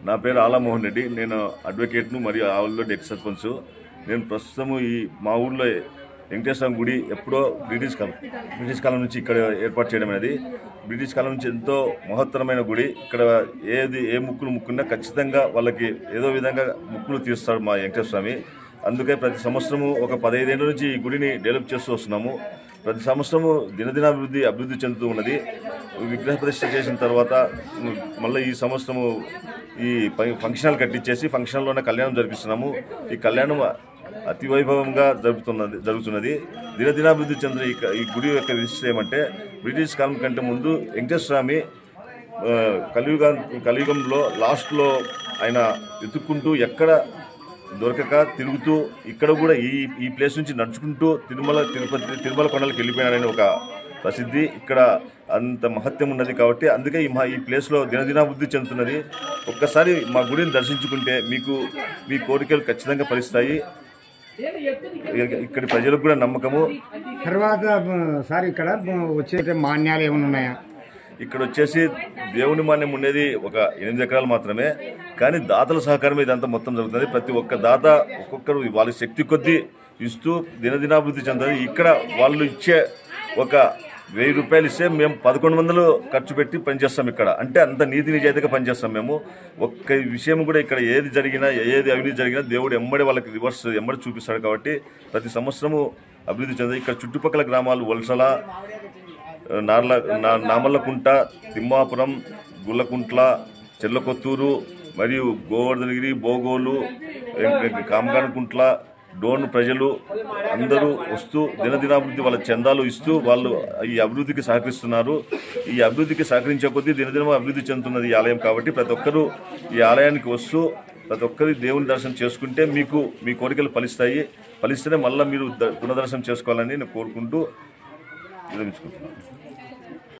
నా పేరు ఆలా మోహన్ రెడ్డి. నేను అడ్వకేట్ను మరియు ఆవుల్లో ఎక్స్ సర్పంచ్. నేను ప్రస్తుతము మా ఊర్లో వెంకటేశ్వర గుడి ఎప్పుడో బ్రిటిష్ కాలం నుంచి ఇక్కడ ఏర్పాటు చేయడం అనేది. బ్రిటిష్ కాలం నుంచి ఎంతో మహత్తరమైన గుడి. ఇక్కడ ఏ ముక్కులు ముక్కున్నా ఖచ్చితంగా వాళ్ళకి ఏదో విధంగా ముక్కులు తీరుస్తాడు మా వెంకటేశ్వర స్వామి. అందుకే ప్రతి సంవత్సరము ఒక 15 ఏళ్ళ నుంచి ఈ గుడిని డెవలప్ చేస్తూ వస్తున్నాము. ప్రతి సంవత్సరము అభివృద్ధి చెందుతూ ఉన్నది. విగ్రహ ప్రతిష్ఠ చేసిన తర్వాత మళ్ళీ ఈ సంవత్సరము ఈ ఫంక్షన్ హాల్ కట్టించేసి ఫంక్షన్ హాల్లోనే కళ్యాణం జరిపిస్తున్నాము. ఈ కళ్యాణం అతి వైభవంగా జరుగుతున్నది. దినదినాభివృద్ధి చెందిన ఈ గుడి యొక్క విశిష్టం ఏమంటే, బ్రిటిష్ కాలం కంటే ముందు వెంకటేశ్వర స్వామి కలియుగంలో లాస్ట్లో ఆయన వెతుక్కుంటూ ఎక్కడ దొరకక తిరుగుతూ ఇక్కడ కూడా ఈ ప్లేస్ నుంచి నడుచుకుంటూ తిరుమల కొండలకు వెళ్ళిపోయినాడని ఒక ప్రసిద్ధి. ఇక్కడ అంత మహత్యం ఉన్నది కాబట్టి అందుకే ఈ ప్లేస్లో దినదినాభివృద్ధి చెందుతున్నది. ఒక్కసారి మా గుడిని దర్శించుకుంటే మీ కోరికలు ఖచ్చితంగా ఫలిస్తాయి. ఇక్కడి ప్రజలకు కూడా నమ్మకము. తర్వాత సార్ ఇక్కడ వచ్చే మాన్యాలు ఏమైనా ఉన్నాయా? ఇక్కడ వచ్చేసి దేవుని మాన్యం ఉండేది ఒక 8 ఎకరాలు మాత్రమే. కానీ దాతల సహకారమే ఇదంతా మొత్తం జరుగుతుంది. ప్రతి ఒక్క దాత ఒక్కొక్కరు వాళ్ళ శక్తి కొద్దీ ఇస్తూ దినదినాభివృద్ధి చెందుతుంది. ఇక్కడ వాళ్ళు ఇచ్చే ఒక 1000 రూపాయలు ఇస్తే మేము 1100 ఖర్చు పెట్టి పనిచేస్తాం ఇక్కడ. అంటే అంత నీతి నిజాయితీగా పనిచేస్తాం మేము. ఒక్క విషయం కూడా ఇక్కడ ఏది జరిగినా ఏది అవినీతి జరిగినా దేవుడు ఎమ్మడి వాళ్ళకి రివర్స్ ఎమ్మడి చూపిస్తాడు. కాబట్టి ప్రతి సంవత్సరము అభివృద్ధి చెందుతుంది. ఇక్కడ చుట్టుపక్కల గ్రామాలు వలసల, నామల్లకుంట, తిమ్మాపురం, గుల్లకుంట్ల, చెర్లకొత్తూరు మరియు గోవర్ధనగిరి, బోగోలు, కామగానకుంట్ల, డోన్ ప్రజలు అందరూ వస్తూ దినదినాభివృద్ధి వాళ్ళ చందాలు ఇస్తూ వాళ్ళు ఈ అభివృద్ధికి సహకరిస్తున్నారు. ఈ అభివృద్ధికి సహకరించే కొద్దీ దినదినం అభివృద్ధి చెందుతున్నది ఈ ఆలయం. కాబట్టి ప్రతి ఒక్కరూ ఈ ఆలయానికి వస్తూ ప్రతి ఒక్కరి దేవుని దర్శనం చేసుకుంటే మీ కోరికలు ఫలిస్తేనే మళ్ళీ మీరు పునర్దర్శనం చేసుకోవాలని నేను కోరుకుంటూ విరమించుకుంటున్నాను.